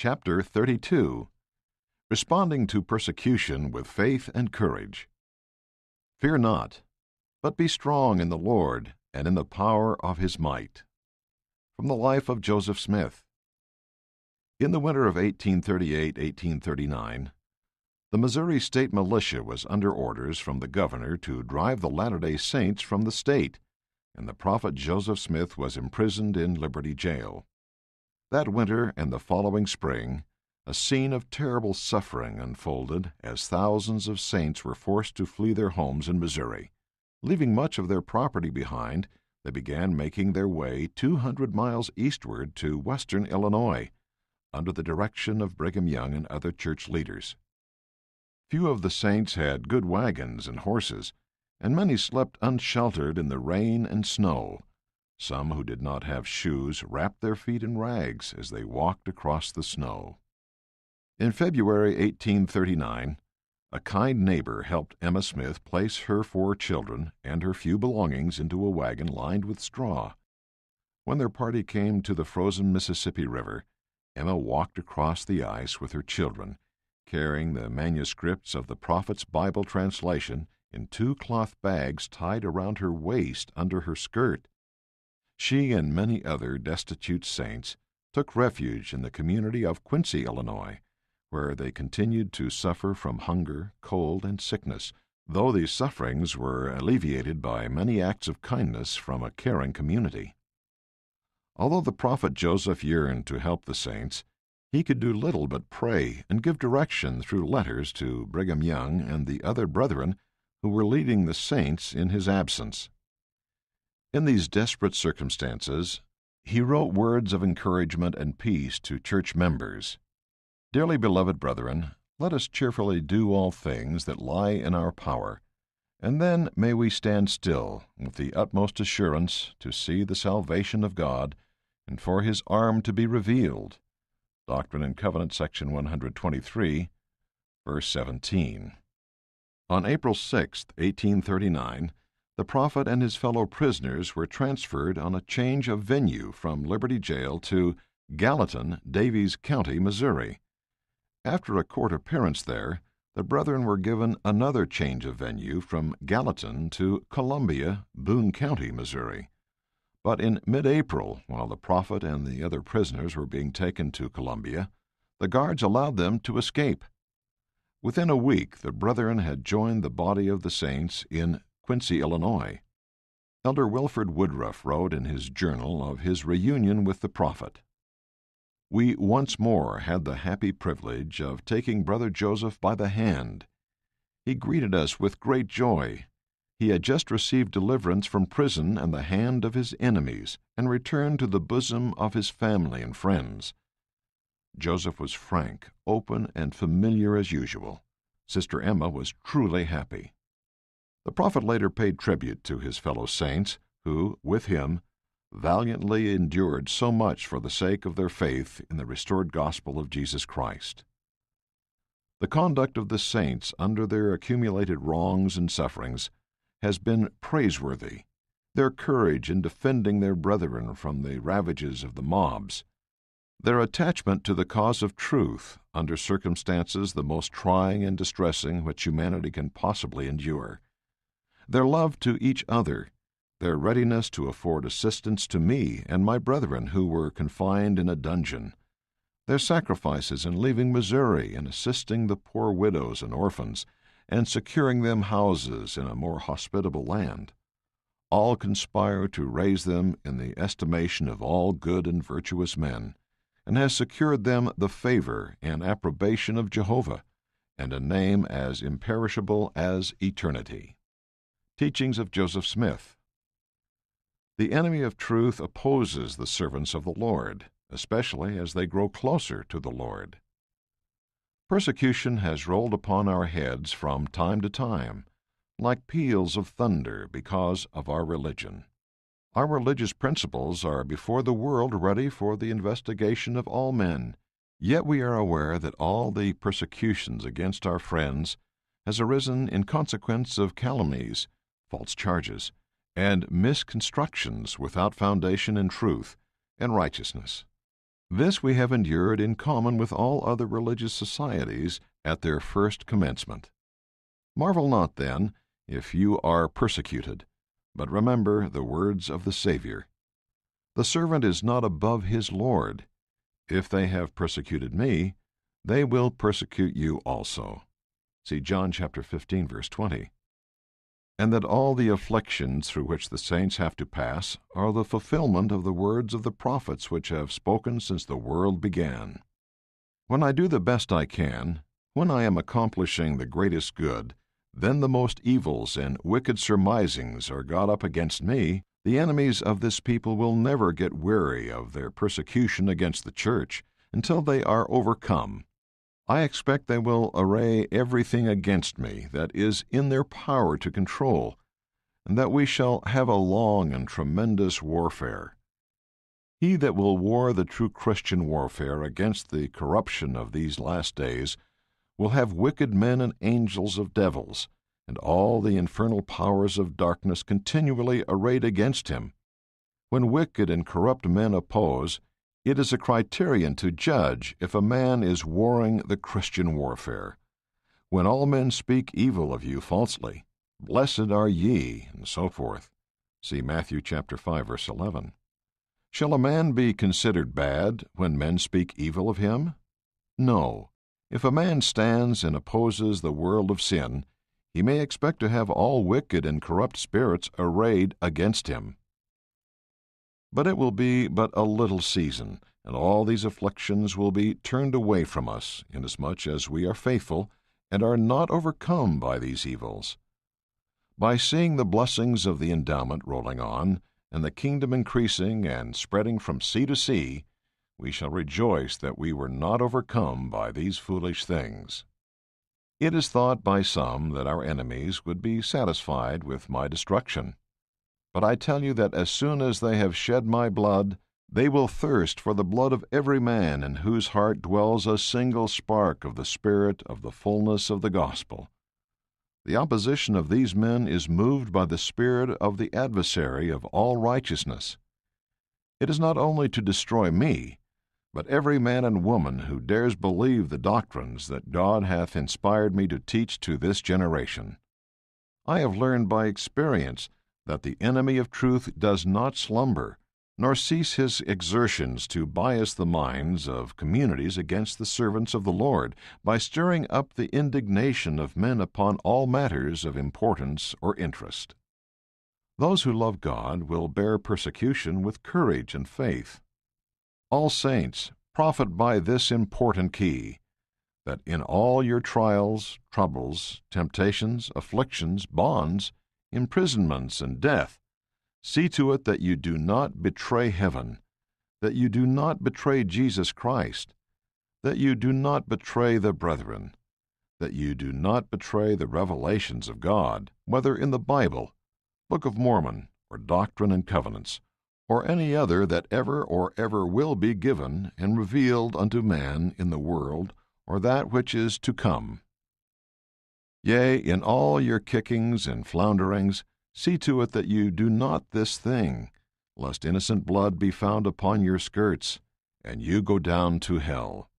Chapter 32. Responding to Persecution with Faith and Courage. Fear not, but be strong in the Lord and in the power of His might. From the life of Joseph Smith. In the winter of 1838-1839, the Missouri State Militia was under orders from the governor to drive the Latter-day Saints from the state, and the prophet Joseph Smith was imprisoned in Liberty Jail. That winter and the following spring, a scene of terrible suffering unfolded as thousands of saints were forced to flee their homes in Missouri. Leaving much of their property behind, they began making their way 200 miles eastward to western Illinois, under the direction of Brigham Young and other church leaders. Few of the saints had good wagons and horses, and many slept unsheltered in the rain and snow. Some who did not have shoes wrapped their feet in rags as they walked across the snow. In February 1839, a kind neighbor helped Emma Smith place her 4 children and her few belongings into a wagon lined with straw. When their party came to the frozen Mississippi River, Emma walked across the ice with her children, carrying the manuscripts of the prophet's Bible translation in 2 cloth bags tied around her waist under her skirt. She and many other destitute saints took refuge in the community of Quincy, Illinois, where they continued to suffer from hunger, cold, and sickness, though these sufferings were alleviated by many acts of kindness from a caring community. Although the prophet Joseph yearned to help the saints, he could do little but pray and give direction through letters to Brigham Young and the other brethren who were leading the saints in his absence. In these desperate circumstances, he wrote words of encouragement and peace to church members. Dearly beloved brethren, let us cheerfully do all things that lie in our power, and then may we stand still with the utmost assurance to see the salvation of God and for His arm to be revealed. Doctrine and Covenants, section 123, verse 17. On April 6, 1839, the prophet and his fellow prisoners were transferred on a change of venue from Liberty Jail to Gallatin, Daviess County, Missouri. After a court appearance there, the brethren were given another change of venue from Gallatin to Columbia, Boone County, Missouri. But in mid-April, while the prophet and the other prisoners were being taken to Columbia, the guards allowed them to escape. Within a week, the brethren had joined the body of the saints in Quincy, Illinois. Elder Wilford Woodruff wrote in his journal of his reunion with the prophet. We once more had the happy privilege of taking Brother Joseph by the hand. He greeted us with great joy. He had just received deliverance from prison and the hand of his enemies, and returned to the bosom of his family and friends. Joseph was frank, open, and familiar as usual. Sister Emma was truly happy. The prophet later paid tribute to his fellow saints, who, with him, valiantly endured so much for the sake of their faith in the restored gospel of Jesus Christ. The conduct of the saints under their accumulated wrongs and sufferings has been praiseworthy. Their courage in defending their brethren from the ravages of the mobs, their attachment to the cause of truth under circumstances the most trying and distressing which humanity can possibly endure, their love to each other, their readiness to afford assistance to me and my brethren who were confined in a dungeon, their sacrifices in leaving Missouri and assisting the poor widows and orphans, and securing them houses in a more hospitable land, all conspire to raise them in the estimation of all good and virtuous men, and has secured them the favor and approbation of Jehovah, and a name as imperishable as eternity. Teachings of Joseph Smith. The enemy of truth opposes the servants of the Lord, especially as they grow closer to the Lord. Persecution has rolled upon our heads from time to time, like peals of thunder because of our religion. Our religious principles are before the world ready for the investigation of all men, yet we are aware that all the persecutions against our friends has arisen in consequence of calumnies, false charges, and misconstructions without foundation in truth and righteousness. This we have endured in common with all other religious societies at their first commencement. Marvel not, then, if you are persecuted, but remember the words of the Savior. The servant is not above his Lord. If they have persecuted me, they will persecute you also. See John chapter 15, verse 20. And that all the afflictions through which the saints have to pass are the fulfillment of the words of the prophets which have spoken since the world began. When I do the best I can, when I am accomplishing the greatest good, then the most evils and wicked surmisings are got up against me. The enemies of this people will never get weary of their persecution against the church until they are overcome. I expect they will array everything against me that is in their power to control, and that we shall have a long and tremendous warfare. He that will war the true Christian warfare against the corruption of these last days will have wicked men and angels of devils, and all the infernal powers of darkness continually arrayed against him. When wicked and corrupt men oppose, it is a criterion to judge if a man is warring the Christian warfare. When all men speak evil of you falsely, blessed are ye, and so forth. See Matthew chapter 5, verse 11. Shall a man be considered bad when men speak evil of him? No. If a man stands and opposes the world of sin, he may expect to have all wicked and corrupt spirits arrayed against him. But it will be but a little season, and all these afflictions will be turned away from us, inasmuch as we are faithful and are not overcome by these evils. By seeing the blessings of the endowment rolling on, and the kingdom increasing and spreading from sea to sea, we shall rejoice that we were not overcome by these foolish things. It is thought by some that our enemies would be satisfied with my destruction. But I tell you that as soon as they have shed my blood, they will thirst for the blood of every man in whose heart dwells a single spark of the spirit of the fullness of the gospel. The opposition of these men is moved by the spirit of the adversary of all righteousness. It is not only to destroy me, but every man and woman who dares believe the doctrines that God hath inspired me to teach to this generation. I have learned by experience that the enemy of truth does not slumber, nor cease his exertions to bias the minds of communities against the servants of the Lord by stirring up the indignation of men upon all matters of importance or interest. Those who love God will bear persecution with courage and faith. All saints, profit by this important key, that in all your trials, troubles, temptations, afflictions, bonds, imprisonments, and death, see to it that you do not betray heaven, that you do not betray Jesus Christ, that you do not betray the brethren, that you do not betray the revelations of God, whether in the Bible, Book of Mormon, or Doctrine and Covenants, or any other that ever or ever will be given and revealed unto man in the world, or that which is to come. Yea, in all your kickings and flounderings, see to it that you do not this thing, lest innocent blood be found upon your skirts, and you go down to hell.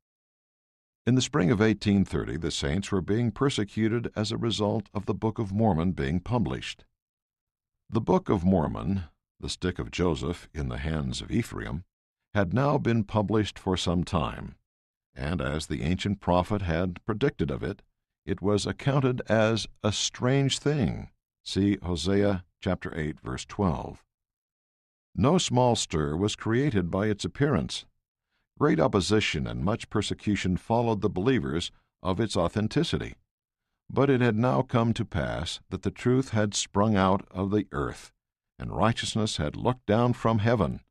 In the spring of 1830, the saints were being persecuted as a result of the Book of Mormon being published. The Book of Mormon, the stick of Joseph in the hands of Ephraim, had now been published for some time, and as the ancient prophet had predicted of it, it was accounted as a strange thing. See Hosea chapter 8, verse 12. No small stir was created by its appearance. Great opposition and much persecution followed the believers of its authenticity. But it had now come to pass that the truth had sprung out of the earth, and righteousness had looked down from heaven.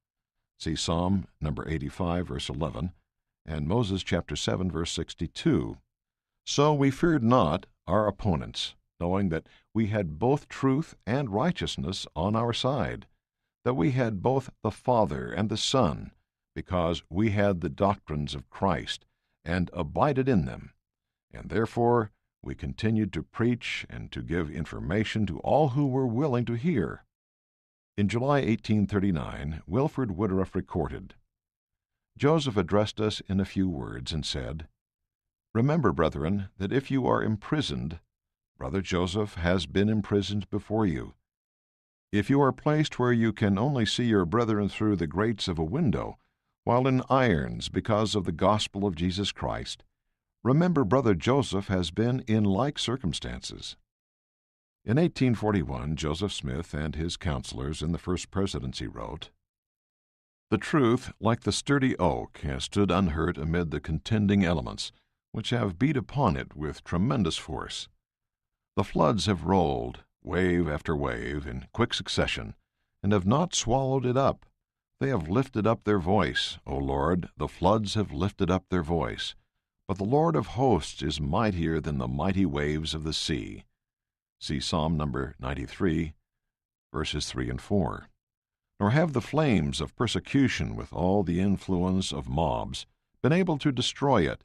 See Psalm number 85, verse 11, and Moses chapter 7, verse 62. So we feared not our opponents, knowing that we had both truth and righteousness on our side, that we had both the Father and the Son, because we had the doctrines of Christ, and abided in them, and therefore we continued to preach and to give information to all who were willing to hear. In July 1839, Wilford Woodruff recorded, Joseph addressed us in a few words and said, "Remember, brethren, that if you are imprisoned, Brother Joseph has been imprisoned before you. If you are placed where you can only see your brethren through the grates of a window, while in irons because of the gospel of Jesus Christ, remember Brother Joseph has been in like circumstances." In 1841, Joseph Smith and his counselors in the First Presidency wrote, "The truth, like the sturdy oak, has stood unhurt amid the contending elements, which have beat upon it with tremendous force. The floods have rolled, wave after wave, in quick succession, and have not swallowed it up. They have lifted up their voice, O Lord, the floods have lifted up their voice. But the Lord of hosts is mightier than the mighty waves of the sea." See Psalm number 93, verses 3 and 4. Nor have the flames of persecution, with all the influence of mobs, been able to destroy it,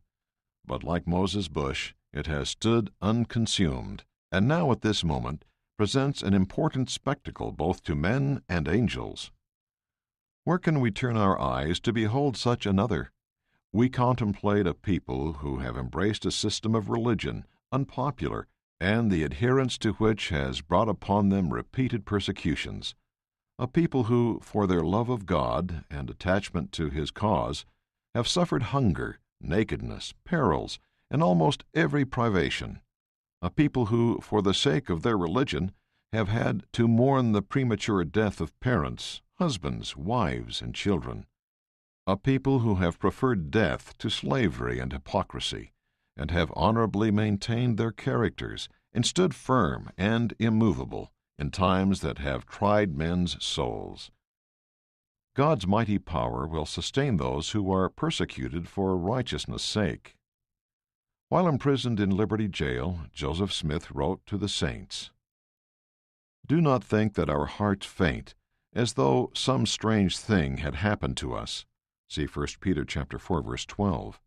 but like Moses' bush, it has stood unconsumed, and now at this moment presents an important spectacle both to men and angels. Where can we turn our eyes to behold such another? We contemplate a people who have embraced a system of religion, unpopular, and the adherence to which has brought upon them repeated persecutions. A people who, for their love of God and attachment to His cause, have suffered hunger, nakedness, perils, and almost every privation. A people who, for the sake of their religion, have had to mourn the premature death of parents, husbands, wives, and children. A people who have preferred death to slavery and hypocrisy, and have honorably maintained their characters and stood firm and immovable in times that have tried men's souls. God's mighty power will sustain those who are persecuted for righteousness' sake. While imprisoned in Liberty Jail, Joseph Smith wrote to the saints, "Do not think that our hearts faint, as though some strange thing had happened to us." See 1 Peter chapter 4, verse 12.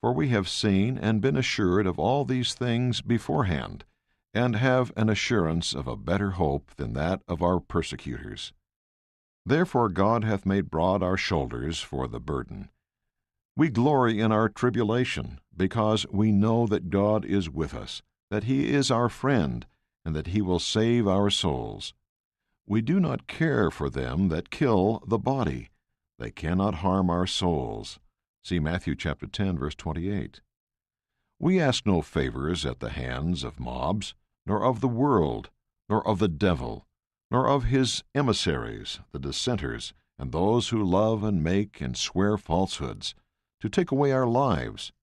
"For we have seen and been assured of all these things beforehand, and have an assurance of a better hope than that of our persecutors. Therefore God hath made broad our shoulders for the burden. We glory in our tribulation, because we know that God is with us, that He is our friend, and that He will save our souls. We do not care for them that kill the body. They cannot harm our souls." See Matthew chapter 10, verse 28. We ask no favors at the hands of mobs, nor of the world, nor of the devil, nor of his emissaries, the dissenters, and those who love and make and swear falsehoods, to take away our lives.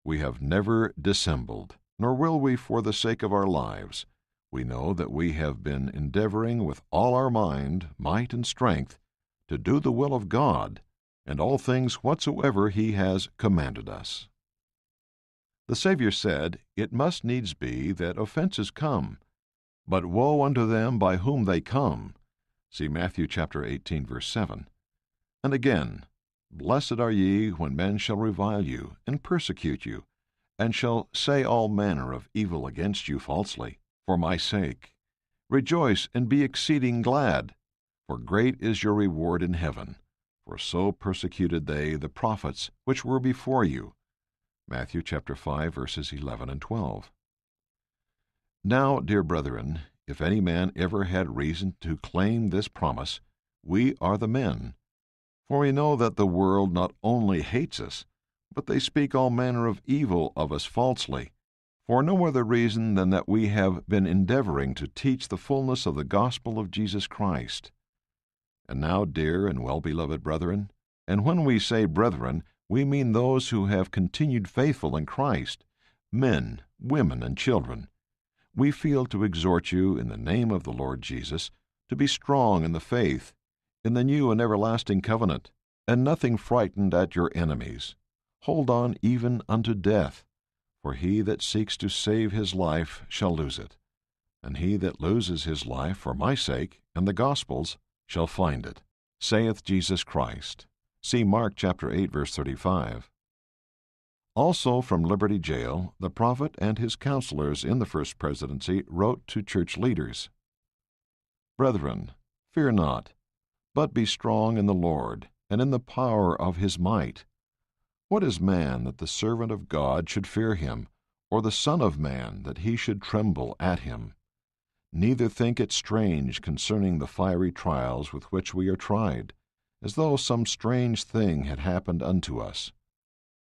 We have never dissembled, nor will we for the sake of our lives. We know that we have been endeavoring with all our mind, might, and strength to do the will of God, and all things whatsoever He has commanded us. The Savior said, "It must needs be that offenses come, but woe unto them by whom they come." See Matthew chapter 18, verse 7. And again, "Blessed are ye when men shall revile you, and persecute you, and shall say all manner of evil against you falsely, for my sake. Rejoice and be exceeding glad, for great is your reward in heaven. For so persecuted they the prophets which were before you." Matthew chapter 5, verses 11 and 12. Now, dear brethren, if any man ever had reason to claim this promise, we are the men. For we know that the world not only hates us, but they speak all manner of evil of us falsely, for no other reason than that we have been endeavoring to teach the fullness of the gospel of Jesus Christ. And now, dear and well-beloved brethren, and when we say brethren, we mean those who have continued faithful in Christ, men, women, and children, we feel to exhort you in the name of the Lord Jesus to be strong in the faith, in the new and everlasting covenant, and nothing frightened at your enemies. Hold on even unto death, for he that seeks to save his life shall lose it, and he that loses his life for my sake and the gospel's shall find it, saith Jesus Christ. See Mark chapter 8, verse 35. Also from Liberty Jail, the prophet and his counselors in the First Presidency wrote to church leaders, "Brethren, fear not, but be strong in the Lord, and in the power of His might. What is man that the servant of God should fear him, or the Son of Man that he should tremble at him? Neither think it strange concerning the fiery trials with which we are tried, as though some strange thing had happened unto us.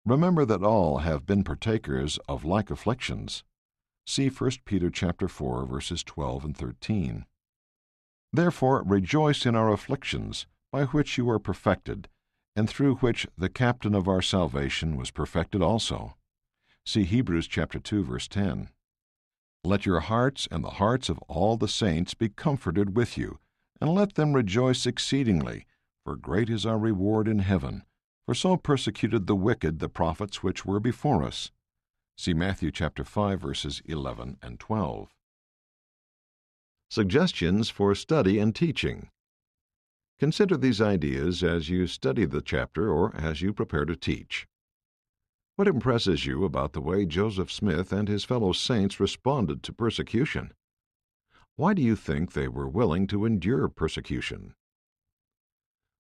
Remember that all have been partakers of like afflictions. See 1 Peter chapter 4, verses 12 and 13. Therefore rejoice in our afflictions, by which you are perfected, and through which the captain of our salvation was perfected also. See Hebrews chapter 2, verse 10. Let your hearts and the hearts of all the saints be comforted with you, and let them rejoice exceedingly, for great is our reward in heaven. For so persecuted the wicked the prophets which were before us. See Matthew chapter 5, verses 11 and 12. Suggestions for study and teaching. Consider these ideas as you study the chapter or as you prepare to teach. What impresses you about the way Joseph Smith and his fellow saints responded to persecution? Why do you think they were willing to endure persecution?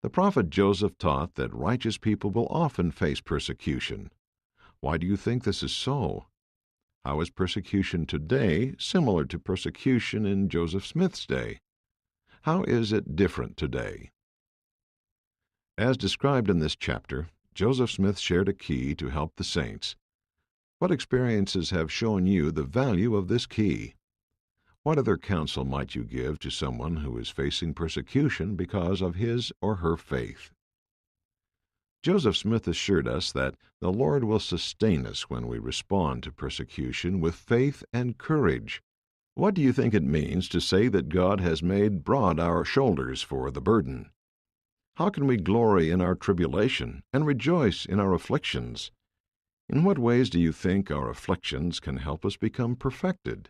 The prophet Joseph taught that righteous people will often face persecution. Why do you think this is so? How is persecution today similar to persecution in Joseph Smith's day? How is it different today? As described in this chapter, Joseph Smith shared a key to help the saints. What experiences have shown you the value of this key? What other counsel might you give to someone who is facing persecution because of his or her faith? Joseph Smith assured us that the Lord will sustain us when we respond to persecution with faith and courage. What do you think it means to say that God has made broad our shoulders for the burden? How can we glory in our tribulation and rejoice in our afflictions? In what ways do you think our afflictions can help us become perfected?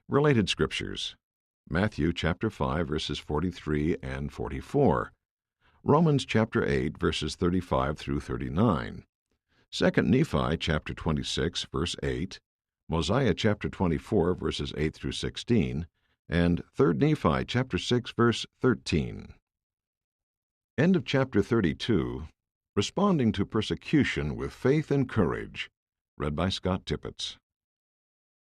Related scriptures. Matthew chapter 5, verses 43 and 44. Romans chapter 8, verses 35 through 39. 2 Nephi chapter 26, verse 8. Mosiah chapter 24, verses 8 through 16. And 3 Nephi chapter 6, verse 13. End of chapter 32. Responding to Persecution with Faith and Courage. Read by Scott Tippett.